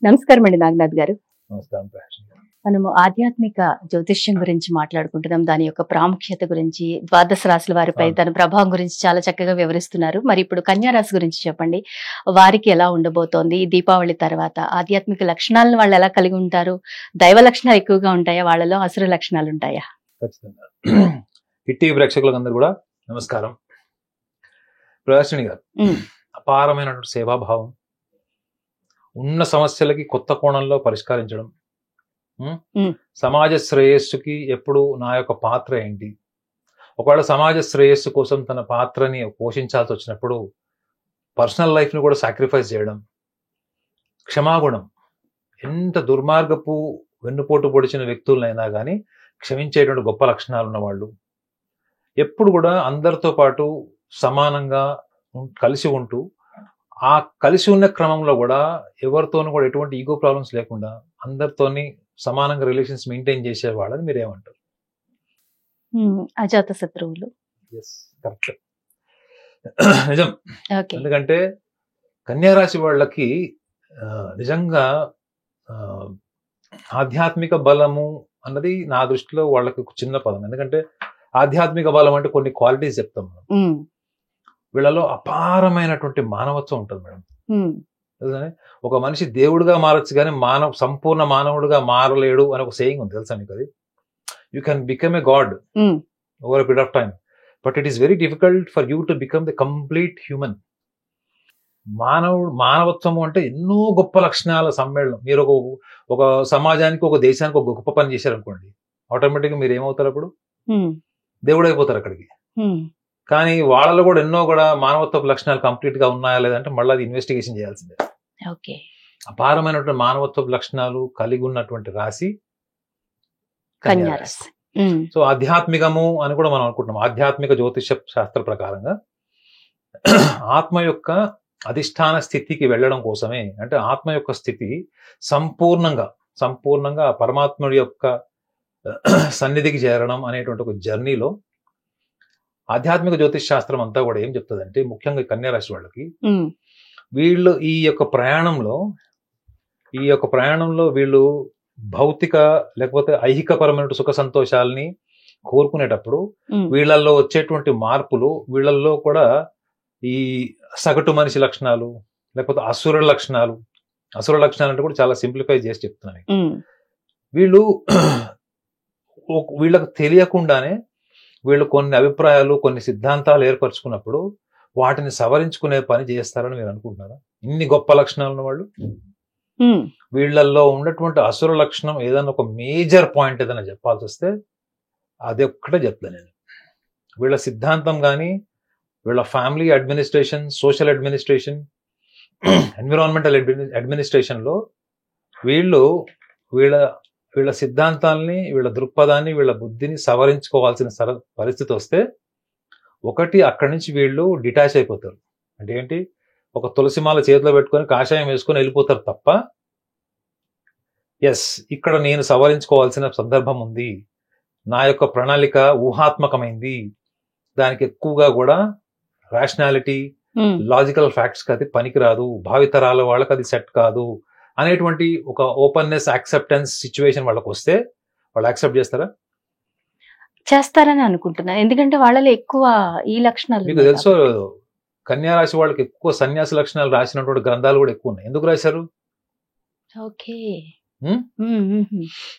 నమస్కారం అండి నాగనాథ్ గారు. నమస్కారం. మనము ఆధ్యాత్మిక జ్యోతిష్యం గురించి మాట్లాడుకుంటున్నాం. దాని యొక్క ప్రాముఖ్యత గురించి, ద్వాదశ రాశుల వారిపై దాని ప్రభావం గురించి చాలా చక్కగా వివరిస్తున్నారు. మరి ఇప్పుడు కన్యా రాశి గురించి చెప్పండి. వారికి ఎలా ఉండబోతోంది? ఈ దీపావళి తర్వాత ఆధ్యాత్మిక లక్షణాలను వాళ్ళు ఎలా కలిగి ఉంటారు? దైవ లక్షణాలు ఎక్కువగా ఉంటాయా? వాళ్ళలో అసుర లక్షణాలు ఉంటాయా? ఖచ్చితంగా. హిట్ ప్రేక్షకులందరూ కూడా నమస్కారం. ప్రదర్శిని గారు, అపారమైనటువంటి సేవాభావం, ఉన్న సమస్యలకి కొత్త కోణంలో పరిష్కరించడం, సమాజ శ్రేయస్సుకి ఎప్పుడు నా యొక్క పాత్ర ఏంటి, ఒకవేళ సమాజ శ్రేయస్సు కోసం తన పాత్రని పోషించాల్సి వచ్చినప్పుడు పర్సనల్ లైఫ్ని కూడా సాక్రిఫైస్ చేయడం, క్షమాగుణం, ఎంత దుర్మార్గపు వెన్నుపోటు పొడిచిన వ్యక్తులనైనా కానీ క్షమించేటువంటి గొప్ప లక్షణాలు ఉన్నవాళ్ళు, ఎప్పుడు కూడా అందరితో పాటు సమానంగా కలిసి ఉంటూ ఆ కలిసి ఉన్న క్రమంలో కూడా ఎవరితోనూ కూడా ఎటువంటి ఈగో ప్రాబ్లమ్స్ లేకుండా అందరితోని సమానంగా రిలేషన్స్ మెయింటైన్ చేసే వాళ్ళని మీరు ఏమంటారు? అజాత శత్రువులు. కరెక్ట్, నిజం. ఎందుకంటే కన్యారాశి వాళ్ళకి నిజంగా ఆధ్యాత్మిక బలము అన్నది నా దృష్టిలో వాళ్ళకి ఒక చిన్న పదం. ఎందుకంటే ఆధ్యాత్మిక బలం అంటే కొన్ని క్వాలిటీస్ చెప్తాం మనం. వీళ్ళలో అపారమైనటువంటి మానవత్వం ఉంటుంది మేడం. ఒక మనిషి దేవుడిగా మారచ్చు కానీ సంపూర్ణ మానవుడిగా మారలేడు అని ఒక సేయింగ్ ఉంది, తెలుసా మీకు? అది you can become a god over a period of time, but it is very difficult for you to become the complete human. మానవత్వము అంటే ఎన్నో గొప్ప లక్షణాల సమ్మేళనం. మీరు ఒక సమాజానికి, ఒక దేశానికి ఒక గొప్ప పని చేశారనుకోండి, ఆటోమేటిక్గా మీరు ఏమవుతారు? అప్పుడు దేవుడు అయిపోతారు అక్కడికి. కానీ వాళ్ళలో కూడా ఎన్నో కూడా మానవత్వ లక్షణాలు కంప్లీట్ గా ఉన్నాయా లేదంటే మళ్ళీ అది ఇన్వెస్టిగేషన్ చేయాల్సిందే. అపారమైనటువంటి మానవత్వ లక్షణాలు కలిగి ఉన్నటువంటి రాశి కన్యా రాశి. సో ఆధ్యాత్మికము అని కూడా మనం అనుకుంటున్నాం. ఆధ్యాత్మిక జ్యోతిష శాస్త్ర ప్రకారంగా ఆత్మ యొక్క అధిష్టాన స్థితికి వెళ్ళడం కోసమే, అంటే ఆత్మ యొక్క స్థితి సంపూర్ణంగా పరమాత్ముడి యొక్క సన్నిధికి చేరడం అనేటువంటి ఒక జర్నీలో ఆధ్యాత్మిక జ్యోతిష్ శాస్త్రం అంతా కూడా ఏం చెప్తుందంటే, ముఖ్యంగా కన్యా రాశి వాళ్ళకి వీళ్ళు ఈ యొక్క ప్రయాణంలో వీళ్ళు భౌతిక లేకపోతే ఐహికపరమైన సుఖ సంతోషాలని కోరుకునేటప్పుడు వీళ్ళల్లో వచ్చేటువంటి మార్పులు, వీళ్ళల్లో కూడా ఈ సగటు మనిషి లక్షణాలు లేకపోతే అసుర లక్షణాలు అంటే కూడా చాలా సింప్లిఫై చేసి చెప్తున్నాను. వీళ్ళకు తెలియకుండానే వీళ్ళు కొన్ని అభిప్రాయాలు, కొన్ని సిద్ధాంతాలు ఏర్పరచుకున్నప్పుడు వాటిని సవరించుకునే పని చేస్తారని మీరు అనుకుంటున్నారా? ఇన్ని గొప్ప లక్షణాలు ఉన్న వాళ్ళు, వీళ్ళల్లో ఉన్నటువంటి అసుర లక్షణం ఏదైనా ఒక మేజర్ పాయింట్ ఏదైనా చెప్పాల్సి వస్తే అది ఒక్కటే చెప్తాను నేను. వీళ్ళ సిద్ధాంతం కానీ, వీళ్ళ family administration, social administration, environmental అడ్మినిస్ట్రేషన్లో వీళ్ళ సిద్ధాంతాలని, వీళ్ళ దృక్పథాన్ని, వీళ్ళ బుద్ధిని సవరించుకోవాల్సిన పరిస్థితి వస్తే ఒకటి అక్కడి నుంచి వీళ్ళు డిటాచ్ అయిపోతారు. అంటే ఏంటి? ఒక తులసిమాల చేతిలో పెట్టుకొని కాషాయం వేసుకొని వెళ్ళిపోతారు తప్ప, ఎస్ ఇక్కడ నేను సవరించుకోవాల్సిన సందర్భం ఉంది, నా యొక్క ప్రణాళిక ఊహాత్మకమైంది, దానికి ఎక్కువగా కూడా రేషనాలిటీ, లాజికల్ ఫ్యాక్ట్స్ కి అది పనికిరాదు, భావితరాల వాళ్ళకి అది సెట్ కాదు అనేటువంటి ఒక ఓపెన్నెస్, యాక్సెప్టెన్స్ సిచ్యువేషన్ వాళ్ళకి వస్తే వాళ్ళు యాక్సెప్ట్ చేస్తారని అనుకుంటున్నాను. ఎందుకంటే వాళ్ళలో ఎక్కువ ఈ లక్షణాలు. మీకు తెలుసు, కన్యా రాశి వాళ్ళకి ఎక్కువ సన్యాసి లక్షణాలు రాసినటువంటి గ్రంథాలు కూడా ఎక్కువ ఉన్నాయి. ఎందుకు రాశారు?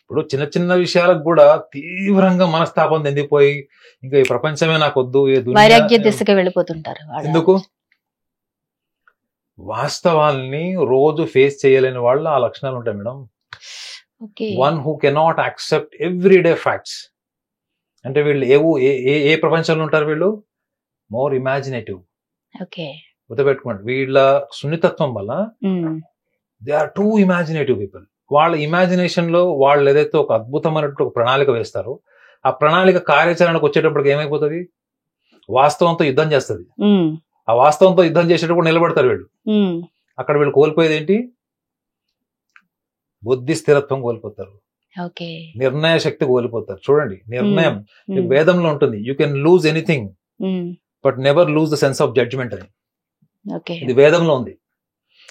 ఇప్పుడు చిన్న చిన్న విషయాలకు కూడా తీవ్రంగా మనస్తాపం చెందిపోయి ఇంకా ఈ ప్రపంచమే నాకు వద్దు, వైరాగ్య దిశగా వెళ్ళిపోతుంటారు. ఎందుకు? వాస్తవాల్ని రోజు ఫేస్ చేయలేని వాళ్ళు ఆ లక్షణాలు ఉంటాయి madam. One who cannot accept everyday facts. అంటే వీళ్ళు ఏ ప్రపంచంలో ఉంటారు? వీళ్ళు మోర్ ఇమాజినేటివ్. గుర్తుపెట్టుకోండి, వీళ్ళ సున్నితత్వం వల్ల they are too imaginative people. వాళ్ళ ఇమాజినేషన్ లో వాళ్ళు ఏదైతే ఒక అద్భుతమైనటువంటి ఒక ప్రణాళిక వేస్తారో, ఆ ప్రణాళిక కార్యాచరణకు వచ్చేటప్పటికి ఏమైపోతుంది? వాస్తవంతో యుద్ధం చేస్తుంది. ఆ వాస్తవంతో యుద్ధం చేసేటప్పుడు నిలబడతారు వీళ్ళు. అక్కడ వీళ్ళు కోల్పోయేది ఏంటి? బుద్ధి స్థిరత్వం కోల్పోతారు, నిర్ణయ శక్తి కోల్పోతారు. చూడండి, నిర్ణయం వేదంలో ఉంటుంది, you can lose anything but never lose the sense of judgement అని. ఇది వేదంలో ఉంది.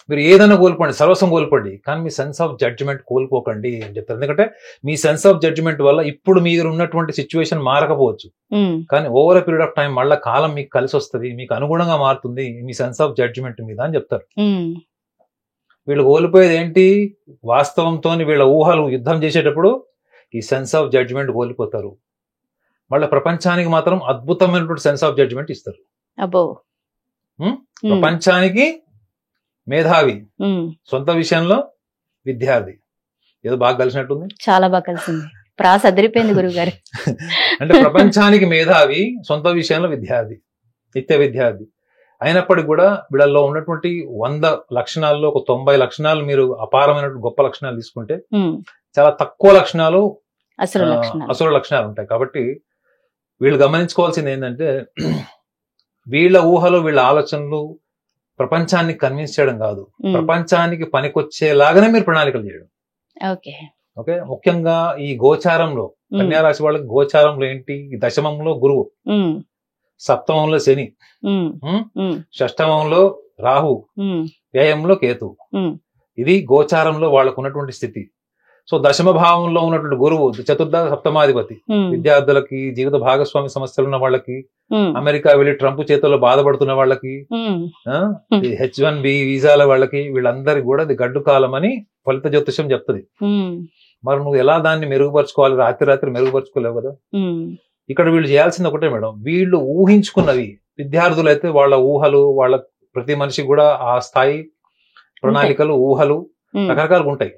మీరు ఏదైనా కోల్పోండి, సర్వస్వం కోల్పోండి, కానీ మీ సెన్స్ ఆఫ్ జడ్జిమెంట్ కోల్పోకండి అని చెప్తారు. ఎందుకంటే మీ సెన్స్ ఆఫ్ జడ్జిమెంట్ వల్ల ఇప్పుడు మీరు ఉన్నటువంటి సిచ్యువేషన్ మారకపోవచ్చు, కానీ over a period of time మళ్ళీ కాలం మీకు కలిసి వస్తుంది, మీకు అనుగుణంగా మారుతుంది మీ సెన్స్ ఆఫ్ జడ్జిమెంట్ మీద అని చెప్తారు. వీళ్ళు కోల్పోయేది ఏంటి? వాస్తవంతో వీళ్ళ ఊహలు యుద్ధం చేసేటప్పుడు ఈ సెన్స్ ఆఫ్ జడ్జిమెంట్ కోల్పోతారు. మళ్ళీ ప్రపంచానికి మాత్రం అద్భుతమైనటువంటి సెన్స్ ఆఫ్ జడ్జిమెంట్ ఇస్తారు. ప్రపంచానికి మేధావి, సొంత విషయంలో విద్యార్థి. ఏదో బాగా కలిసినట్టుంది, చాలా బాగా కలిసింది, ప్రాస అదిరిపోయింది గురువు గారు. అంటే ప్రపంచానికి మేధావి, సొంత విషయంలో విద్యార్థి, నిత్య విద్యార్థి అయినప్పటికీ కూడా వీళ్ళల్లో ఉన్నటువంటి 100 లక్షణాల్లో ఒక 90 లక్షణాలు మీరు అపారమైన గొప్ప లక్షణాలు తీసుకుంటే చాలా తక్కువ లక్షణాలు అసుర లక్షణాలు ఉంటాయి. కాబట్టి వీళ్ళు గమనించుకోవాల్సింది ఏంటంటే వీళ్ళ ఊహలు, వీళ్ళ ఆలోచనలు ప్రపంచాన్ని కన్విన్స్ చేయడం కాదు, ప్రపంచానికి పనికొచ్చేలాగానే మీరు ప్రణాళికలు చేయడం. ఓకే, ముఖ్యంగా ఈ గోచారంలో కన్యారాశి వాళ్ళకి గోచారంలో ఏంటి? దశమంలో గురువు, సప్తమంలో శని, షష్టమంలో రాహు, వ్యయంలో కేతు. ఇది గోచారంలో వాళ్ళకు ఉన్నటువంటి స్థితి. సో దశమ భావంలో ఉన్నటువంటి గురువు చతుర్థ సప్తమాధిపతి, విద్యార్థులకి, జీవిత భాగస్వామి సమస్యలు ఉన్న వాళ్ళకి, అమెరికా వెళ్లి ట్రంప్ చేతుల్లో బాధపడుతున్న వాళ్ళకి, H1B వీసాల వాళ్ళకి, వీళ్ళందరికీ కూడా ఇది గడ్డు కాలం అని ఫలిత జ్యోతిషం చెప్తుంది. మరి నువ్వు ఎలా దాన్ని మెరుగుపరుచుకోవాలి? రాత్రి మెరుగుపరుచుకోలేవు కదా. ఇక్కడ వీళ్ళు చేయాల్సింది ఒకటే మేడం, వీళ్ళు ఊహించుకున్నవి, విద్యార్థులు అయితే వాళ్ళ ఊహలు, వాళ్ళ ప్రతి మనిషి కూడా ఆ స్థాయి ప్రణాళికలు, ఊహలు రకరకాలుగా ఉంటాయి.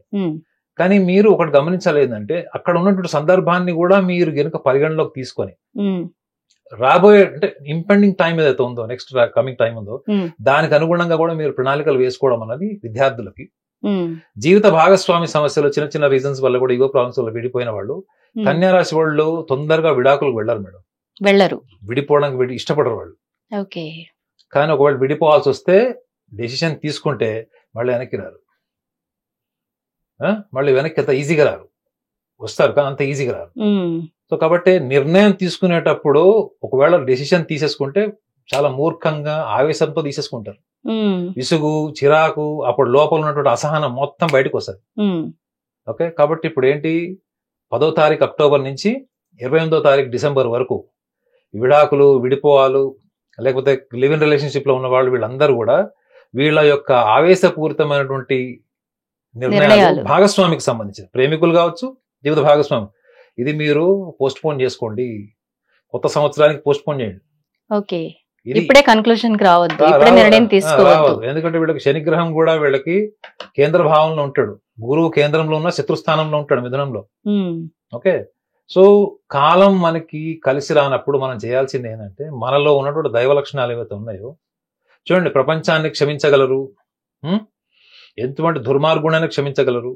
కానీ మీరు ఒకటి గమనించాలి ఏంటంటే అక్కడ ఉన్నటువంటి సందర్భాన్ని కూడా మీరు గనుక పరిగణలోకి తీసుకొని రాబోయే అంటే ఇంపెండింగ్ టైం ఏదైతే ఉందో, నెక్స్ట్ కమింగ్ టైం ఉందో, దానికి అనుగుణంగా కూడా మీరు ప్రణాళికలు వేసుకోవడం అన్నది విద్యార్థులకి. జీవిత భాగస్వామి సమస్యలు, చిన్న చిన్న రీజన్స్ వల్ల కూడా, ఈగో ప్రాబ్లమ్స్ వల్ల విడిపోయిన వాళ్ళు, కన్యారాశి వాళ్ళు తొందరగా విడాకులకు వెళ్ళరు మేడం, వెళ్ళరు, విడిపోవడానికి ఇష్టపడరు వాళ్ళు. కానీ ఒకవేళ విడిపోవాల్సి వస్తే డెసిషన్ తీసుకుంటే మళ్ళీ వెనక్కి రారు, మళ్ళీ వెనక్కి అంత ఈజీగా రారు, వస్తారు కానీ అంత ఈజీగా రారు. సో కాబట్టి నిర్ణయం తీసుకునేటప్పుడు ఒకవేళ డెసిషన్ తీసేసుకుంటే చాలా మూర్ఖంగా, ఆవేశంతో తీసేసుకుంటారు. విసుగు, చిరాకు, అప్పుడు లోపల ఉన్నటువంటి అసహనం మొత్తం బయటకు వస్తుంది. ఓకే, కాబట్టి ఇప్పుడు ఏంటి, 10వ తారీఖు అక్టోబర్ నుంచి 28వ తారీఖు డిసెంబర్ వరకు విడాకులు, విడిపోవాలు, లేకపోతే లివ్ ఇన్ రిలేషన్షిప్ లో ఉన్న వాళ్ళు, వీళ్ళందరూ కూడా వీళ్ళ యొక్క ఆవేశపూరితమైనటువంటి నిర్ణయాలు, భాగస్వామికి సంబంధించిన, ప్రేమికులు కావచ్చు, జీవిత భాగస్వామి, ఇది మీరు పోస్ట్ పోన్ చేసుకోండి, కొత్త సంవత్సరానికి పోస్ట్ పోన్ చేయండి. ఓకే, ఇప్పుడే కన్క్లూషన్ రావద్దు, ఇప్పుడే నిర్ణయం తీసుకోవద్దు. ఎందుకంటే వీళ్ళకి శనిగ్రహం కూడా వీళ్ళకి కేంద్ర భావంలో ఉంటాడు, గురువు కేంద్రంలో ఉన్న శత్రుస్థానంలో ఉంటాడు, మిథునంలో. ఓకే, సో కాలం మనకి కలిసి రానప్పుడు మనం చేయాల్సింది ఏంటంటే మనలో ఉన్నటువంటి దైవ లక్షణాలు ఏవైతే ఉన్నాయో చూడండి, ప్రపంచాన్ని క్షమించగలరు, ఎంతమంది దుర్మార్గుణాన్ని క్షమించగలరు,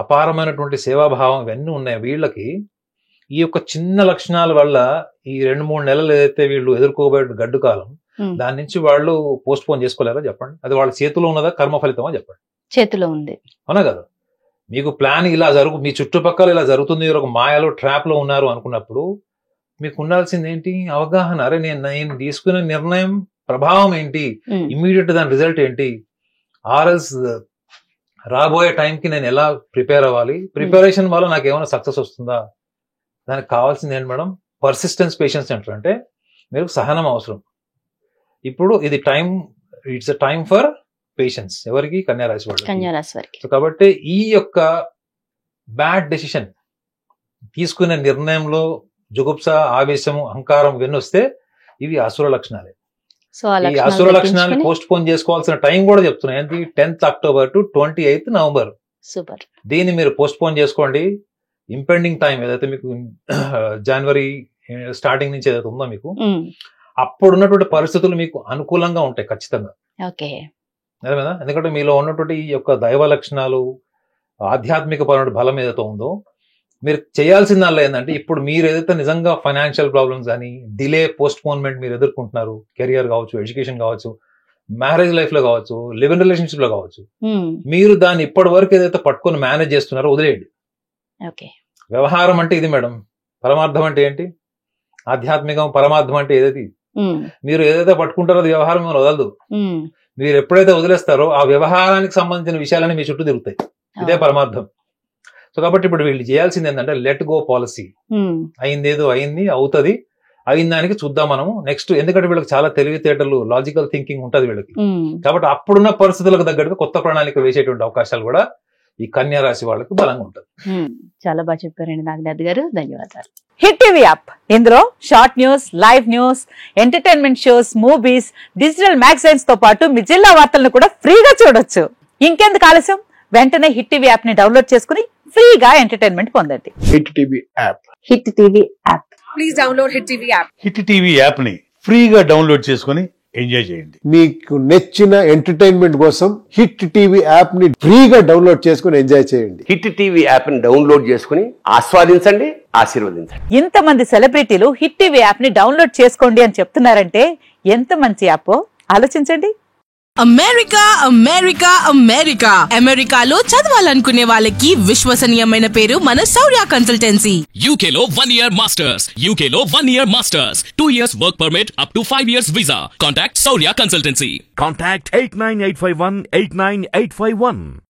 అపారమైనటువంటి సేవాభావం, ఇవన్నీ ఉన్నాయి వీళ్ళకి. ఈ యొక్క చిన్న లక్షణాల వల్ల ఈ 2-3 నెలలు ఏదైతే వీళ్ళు ఎదుర్కోబోయే గడ్డు కాలం, దాని నుంచి వాళ్ళు పోస్ట్ పోన్ చేసుకోలేరా చెప్పండి? అది వాళ్ళ చేతిలో ఉన్నదా, కర్మ ఫలితమా చెప్పండి? చేతిలో ఉంది, అవునా కదా. మీకు ప్లాన్ ఇలా మీ చుట్టుపక్కల ఇలా జరుగుతుంది, ఒక మాయలో, ట్రాప్ లో ఉన్నారు అనుకున్నప్పుడు మీకు ఉండాల్సింది ఏంటి? అవగాహన. అరే నేను తీసుకునే నిర్ణయం ప్రభావం ఏంటి, ఇమ్మీడియట్ దాని రిజల్ట్ ఏంటి, ఆర్ఎల్స్ రాబోయే టైంకి నేను ఎలా ప్రిపేర్ అవ్వాలి, ప్రిపరేషన్ వల్ల నాకు ఏమైనా సక్సెస్ వస్తుందా? దానికి కావాల్సింది ఏంటి మేడం? పర్సిస్టెన్స్, పేషెన్స్ అంటారు. అంటే మీరు సహనం అవసరం. ఇప్పుడు ఇది it's a time for patience. ఎవరికి? కన్యారాశి వారికి. సో కాబట్టి ఈ యొక్క బ్యాడ్ డెసిషన్ తీసుకునే నిర్ణయంలో జుగుప్స, ఆవేశము, అహంకారం ఇవన్నీ వస్తే ఇవి అసుర లక్షణాలే. ఈ అసుర లక్షణాన్ని పోస్ట్ పోన్ చేసుకోవాల్సిన టైం కూడా చెప్తున్నాయి. ఏంటి? 10th October to 28th November. Super. దీన్ని మీరు పోస్ట్ పోన్ చేసుకోండి. ఇంపెండింగ్ టైం ఏదైతే మీకు జనవరి స్టార్టింగ్ నుంచి ఏదైతే ఉందో మీకు, అప్పుడు ఉన్నటువంటి పరిస్థితులు మీకు అనుకూలంగా ఉంటాయి ఖచ్చితంగా. అదే కదా, ఎందుకంటే మీలో ఉన్నటువంటి ఈ యొక్క దైవ లక్షణాలు, ఆధ్యాత్మిక పరమైన బలం ఏదైతే ఉందో, మీరు చేయాల్సిందల్లా ఏంటంటే ఇప్పుడు మీరు ఏదైతే నిజంగా ఫైనాన్షియల్ ప్రాబ్లమ్స్ కానీ, డిలే, పోస్ట్ పోన్మెంట్ మీరు ఎదుర్కొంటున్నారు, కెరియర్ కావచ్చు, ఎడ్యుకేషన్ కావచ్చు, మ్యారేజ్ లైఫ్ లో కావచ్చు, లివ్ ఇన్ రిలేషన్షిప్ లో కావచ్చు, మీరు దాన్ని ఇప్పటి వరకు ఏదైతే పట్టుకొని మేనేజ్ చేస్తున్నారో వదిలేయండి. వ్యవహారం అంటే ఇది మేడం. పరమార్థం అంటే ఏంటి? ఆధ్యాత్మికం. పరమార్థం అంటే ఏదైతే మీరు ఏదైతే పట్టుకుంటారో అది వ్యవహారం వదలదు. మీరు ఎప్పుడైతే వదిలేస్తారో ఆ వ్యవహారానికి సంబంధించిన విషయాలన్నీ మీ చుట్టూ తిరుగుతాయి. ఇదే పరమార్థం. సో కాబట్టి ఇప్పుడు వీళ్ళు చేయాల్సింది ఏంటంటే లెట్ గో పాలసీ. అయిందేదో అయింది, అవుతుంది, అయిన దానికి చూద్దాం మనము నెక్స్ట్. ఎందుకంటే వీళ్ళకి చాలా తెలివితేటలు, లాజికల్ థింకింగ్ ఉంటది వీళ్ళకి. కాబట్టి అప్పుడున్న పరిస్థితులకు తగ్గట్టుగా కొత్త ప్రణాళిక వేసేటువంటి అవకాశాలు కూడా ఈ కన్యా రాశి వాళ్ళకి బలంగా ఉంటుంది. చాలా బాగా చెప్పారండి నాగనాథ్ గారు, ధన్యవాదాలు. హిట్ టీవీ యాప్, ఇందులో short news, live news, entertainment shows, movies, digital magazines తో పాటు మీ జిల్లా వార్తలను కూడా ఫ్రీగా చూడొచ్చు. ఇంకెందుకు ఆలస్యం, వెంటనే హిట్ టీవీ యాప్ ని డౌన్లోడ్ చేసుకుని ఫ్రీగా ఎంటర్టైన్మెంట్ పొందండి. Hit TV app. Hit TV app. Please download hit TV app. Hit TV app ని ఫ్రీగా డౌన్లోడ్ చేసుకుని ఎంజాయ్ చేయండి. మీకు నచ్చిన ఎంటర్టైన్మెంట్ కోసం హిట్ టీవీ యాప్ ని ఫ్రీగా డౌన్లోడ్ చేసుకుని ఎంజాయ్ చేయండి. హిట్ టీవీ యాప్ ని డౌన్లోడ్ చేసుకుని ఆస్వాదించండి, ఆశీర్వదించండి. ఇంతమంది సెలబ్రిటీలు హిట్ టీవీ యాప్ ని డౌన్లోడ్ చేసుకోండి అని చెప్తున్నారంటే ఎంత మంచి యాప్ ఆలోచించండి. అమెరికా అమెరికా అమెరికా అమెరికాలో చదవాలనుకునే వాళ్ళకి విశ్వసనీయమైన పేరు మన శౌర్య కన్సల్టెన్సీ. UK లో 1 year masters, UK లో 1 year masters, 2 years work permit up to 5 years visa. Contact Shaurya Consultancy. Contact 89851 89851.